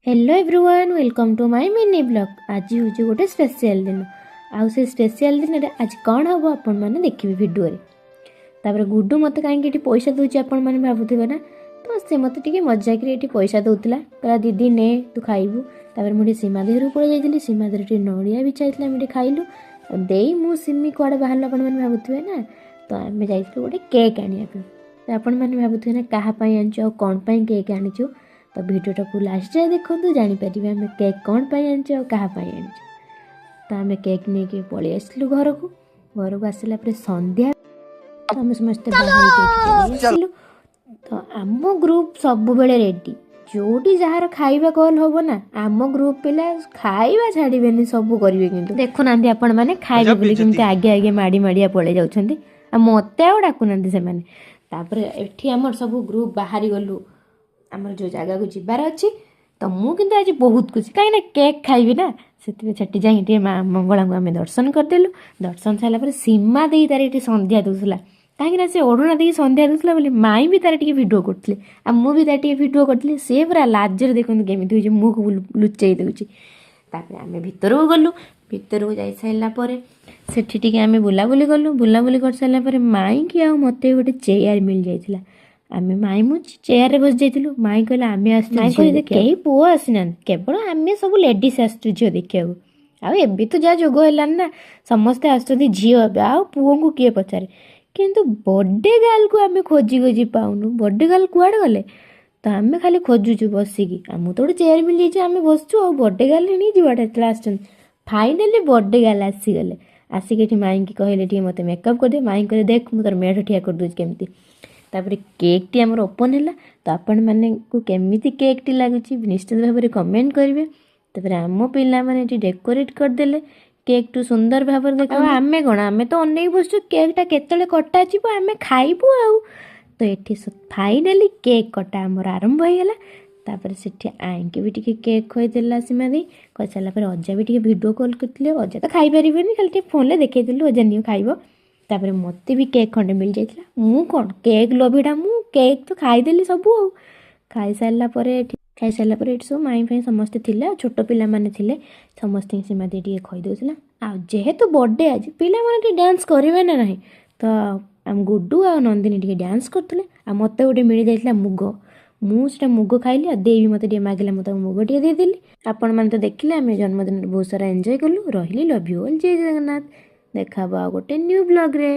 Hello everyone welcome to my mini blog. आज हूँ गोटे स्पेशल दिन आउ से स्पेशल दिन आज कौन हम आपण मैंने देखिए भिडियो तापर गुड्डू मत कहीं पैसा दूसरी आपण मैंने भावुवे ना तो से मत मजाक पैसा दौला कहला दीदी ने तू खाइबू। तापर मुझे सीमा देहर पड़े जाइए सीमा देहर नड़िया भी चाहिए आम खाइलु दे मु सिमी कड़े बाहर आपण मैंने भावुवे ना तो आम जाइलु गोटे केक आने तो आपण मैंने भावुवे ना क्या आनु कौन केक आनीचु तो भिडियोटा को लास्ट जाए देखो जानीपर आम केक कौन आनी क्या आनी तो आम केक नहीं कि पलि आसलु घर को आसला संध्या आम समस्त बाहर तो आम ग्रुप सब बेले रेडी जोटी जार खाइबा कॉल हम ना आम ग्रुप पिला खाइबा छाड़े सब करेंगे कि देखु ना आपण मैंने खाइबे बोली केमती आगे आगे माड़ी माड़िया पलि जाउछंती मत आउ डाकुना से आमर सब ग्रुप बाहरी गलु आमर जो जगह को जीवार अच्छी तो मुझे आज बहुत खुशी कहीं केक खाइबी ना से जाए माँ मंगला को आम दर्शन करदेलु दर्शन सारापर सीमा दे तार ये संध्या दूसला कहीं से ओढ़ना देखिए संध्या दूसला बोली माई भी तार भिडियो करते मुझे तार भिडियो करी सी पूरा लाजर देखते केमी मुख लुचाई दूची आम भितर को गलु भितर को जा सारापर से आम बुलाबुली कलु बुलाबुली कर सारापर माई कि आ मत गोटे चेयर मिल जाता आम माई मु चेयर बस जाइलु माई कहला आम कहीं पुओ आसीना केवल आम सब लेडीज आसु झील देखा आबे तो जहाँ जोग है ना समस्ते आसुँच झील आ पुओ को किए पचारे किंतु बर्थडे गर्ल को आम खोजी खोजी पाऊनु बर्थडे गर्ल कुआड़े गले तो आम खाली खोजुचु बसिकी आम तो गोटे चेयर मिल जाइए आम बसचु आ बर्थडे गर्ल नहीं जीवाटा आस फाइनाली बर्थडे गर्ल आसीगले आसिक माई की कहले मत मेकअप करदे माई कह देख मुझे मेढ़ ठिया कर दूसरी केमती तापर केक टी आमर ओपन है तो आपण मैंने केमी केक टी लगुच निश्चित भाव में कमेंट करेंगे तापर आम पिला माने डेकोरेट करदे केक टू सुंदर भाव देख आम कौन आम तो अनेक बसु केकटा केतले कटा आम खाइबू आउ तो ये फाइनाली केक कटा आमर आरंभ होगा तापर से आईकी भी केक खुदेला सीमा दी कही सारापर अजा भी भिडियो कॉल करते अजा तो खाई पारे खाली फोन देखते अजा नहीं खाइब तापर मत भी केक खंडे मिल जाता मु कौन केक लोभीटा मु केक तो खाईदेली सबू खाई सारापर सब माई फाई समस्ते थे छोट पिला माने थे समस्त सीमा दी खई दूसरा आ जेहेतु बर्थडे आज पिला माने डांस करेंगे ना ना तो आम गुड्डू आ नंदिनी डांस करते मत गोटे मिल जाता मुग मुझे मुग खाइली आ दे भी मत मागिला मुझे मुग टे देदेली आपण मैंने तो देखिले आम जन्मदिन बहुत सारा एंजॉय कलु रही लव यू ऑल जय जगन्नाथ देखा गोटे न्यू ब्लॉग रे।